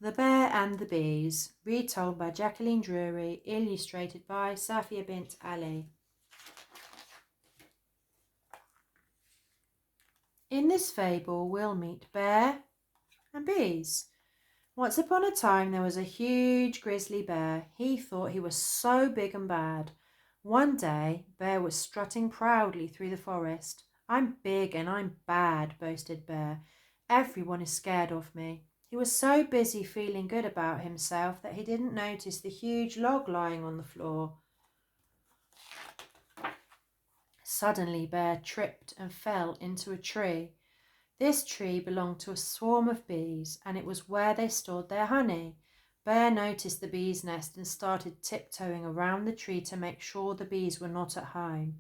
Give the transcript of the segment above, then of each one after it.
The Bear and the Bees, retold by Jacqueline Drury, illustrated by Safia Bint Ali. In this fable we'll meet Bear and Bees. Once upon a time there was a huge grizzly bear. He thought he was so big and bad. One day Bear was strutting proudly through the forest. "I'm big and I'm bad," boasted Bear. "Everyone is scared of me." He was so busy feeling good about himself that he didn't notice the huge log lying on the floor. Suddenly Bear tripped and fell into a tree. This tree belonged to a swarm of bees, and it was where they stored their honey. Bear noticed the bees' nest and started tiptoeing around the tree to make sure the bees were not at home.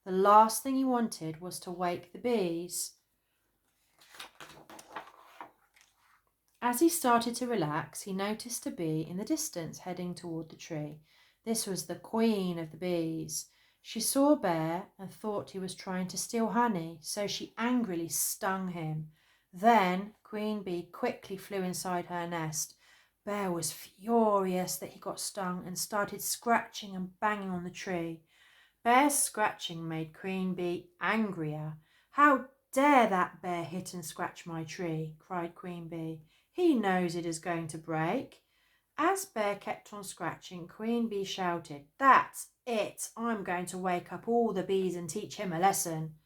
The last thing he wanted was to wake the bees. As he started to relax, he noticed a bee in the distance heading toward the tree. This was the queen of the bees. She saw Bear and thought he was trying to steal honey, so she angrily stung him. Then Queen Bee quickly flew inside her nest. Bear was furious that he got stung and started scratching and banging on the tree. Bear's scratching made Queen Bee angrier. "How dare that bear hit and scratch my tree?" cried Queen Bee. "He knows it is going to break." As Bear kept on scratching, Queen Bee shouted, "That's it! I'm going to wake up all the bees and teach him a lesson."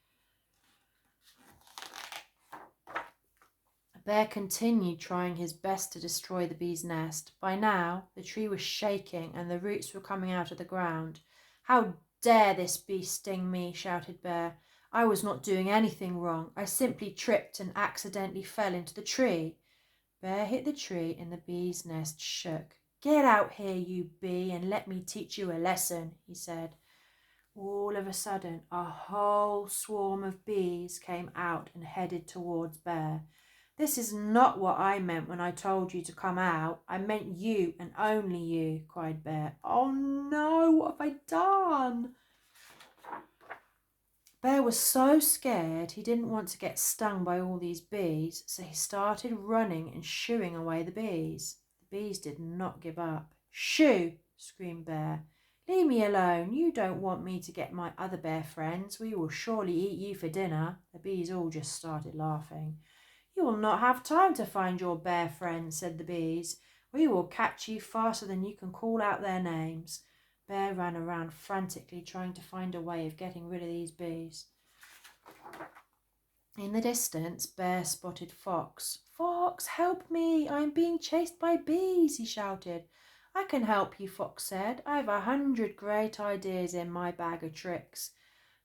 Bear continued trying his best to destroy the bee's nest. By now, the tree was shaking and the roots were coming out of the ground. "How dare this bee sting me?" shouted Bear. "I was not doing anything wrong. I simply tripped and accidentally fell into the tree." Bear hit the tree and the bee's nest shook. "Get out here, you bee, and let me teach you a lesson," he said. All of a sudden, a whole swarm of bees came out and headed towards Bear. "This is not what I meant when I told you to come out. I meant you and only you," cried Bear. "Oh no, what have I done?" Bear was so scared he didn't want to get stung by all these bees, so he started running and shooing away the bees. The bees did not give up. "Shoo!" screamed Bear. "Leave me alone. You don't want me to get my other bear friends. We will surely eat you for dinner." The bees all just started laughing. "You will not have time to find your bear friends," said the bees. "We will catch you faster than you can call out their names." Bear ran around frantically trying to find a way of getting rid of these bees. In the distance, Bear spotted Fox. "Fox, help me! I am being chased by bees," he shouted. "I can help you," Fox said. "I have 100 great ideas in my bag of tricks."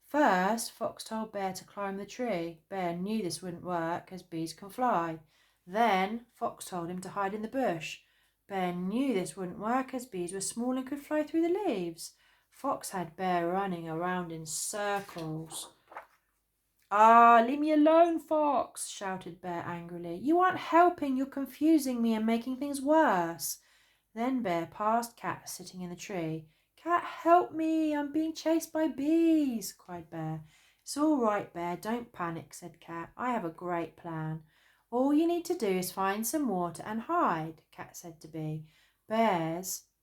First, Fox told Bear to climb the tree. Bear knew this wouldn't work, as bees can fly. Then Fox told him to hide in the bush. Bear knew this wouldn't work, as bees were small and could fly through the leaves. Fox had Bear running around in circles. "Ah, leave me alone, Fox!" shouted Bear angrily. "You aren't helping, you're confusing me and making things worse." Then Bear passed Cat sitting in the tree. "Cat, help me! I'm being chased by bees!" cried Bear. "It's all right, Bear, don't panic," said Cat. "I have a great plan. All you need to do is find some water and hide," Cat said to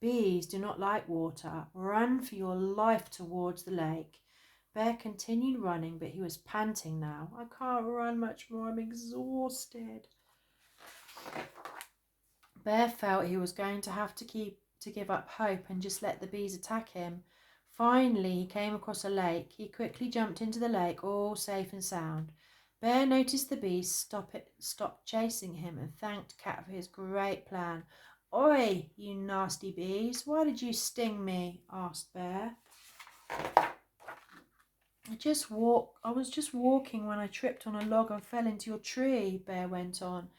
Bees do not like water. Run for your life towards the lake." Bear continued running, but he was panting now. "I can't run much more, I'm exhausted." Bear felt he was going to have to give up hope and just let the bees attack him. Finally, he came across a lake. He quickly jumped into the lake, all safe and sound. Bear noticed the bees stopped chasing him and thanked Cat for his great plan. "Oi, you nasty bees, why did you sting me?" asked Bear. I was just walking when I tripped on a log and fell into your tree," Bear went on.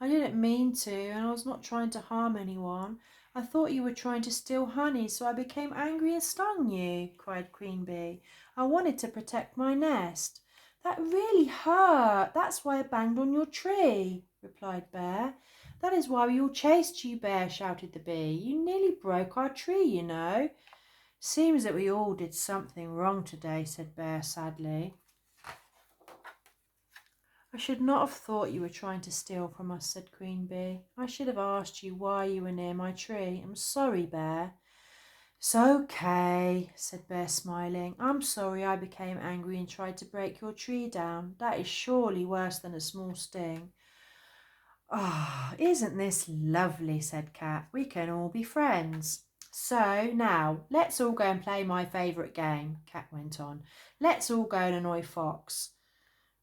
"I didn't mean to, and I was not trying to harm anyone. I thought you were trying to steal honey, so I became angry and stung you," cried Queen Bee. "I wanted to protect my nest." "That really hurt. That's why I banged on your tree," replied Bear. "That is why we all chased you, Bear," shouted the bee. "You nearly broke our tree, you know." "Seems that we all did something wrong today," said Bear sadly. I should not have thought you were trying to steal from us, said Queen Bee. I should have asked you why you were near my tree. I'm sorry, Bear. It's okay, said Bear, smiling. I'm sorry I became angry and tried to break your tree down. That is surely worse than a small sting. Ah, isn't this lovely, said Cat. We can all be friends. So now, let's all go and play my favourite game, Cat went on. Let's all go and annoy Fox.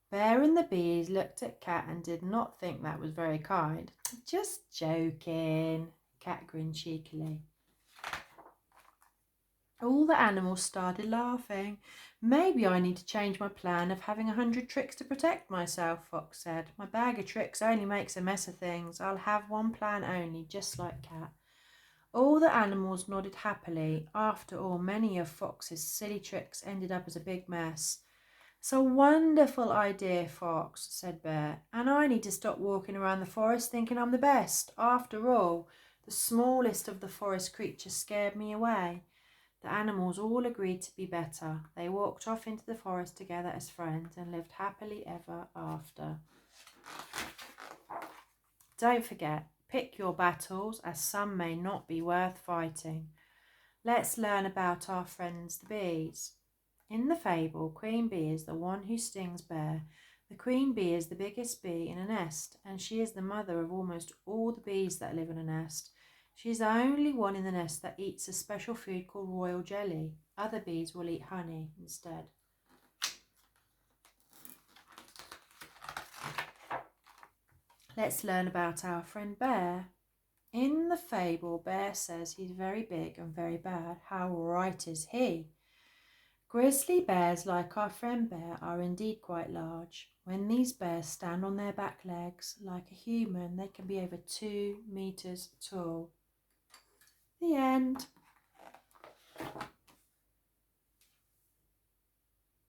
Bear and the bees looked at Cat and did not think that was very kind. Just joking, Cat grinned cheekily. All the animals started laughing. Maybe I need to change my plan of having 100 tricks to protect myself, Fox said. My bag of tricks only makes a mess of things. I'll have one plan only, just like Cat. All the animals nodded happily. After all, many of Fox's silly tricks ended up as a big mess. It's a wonderful idea, Fox, said Bear, and I need to stop walking around the forest thinking I'm the best. After all, the smallest of the forest creatures scared me away. The animals all agreed to be better. They walked off into the forest together as friends and lived happily ever after. Don't forget, pick your battles, as some may not be worth fighting. Let's learn about our friends the bees. In the fable, Queen Bee is the one who stings Bear. The queen bee is the biggest bee in a nest, and she is the mother of almost all the bees that live in a nest. She is the only one in the nest that eats a special food called royal jelly. Other bees will eat honey instead. Let's learn about our friend Bear. In the fable, Bear says he's very big and very bad. How right is he? Grizzly bears, like our friend Bear, are indeed quite large. When these bears stand on their back legs, like a human, they can be over 2 meters tall. The end.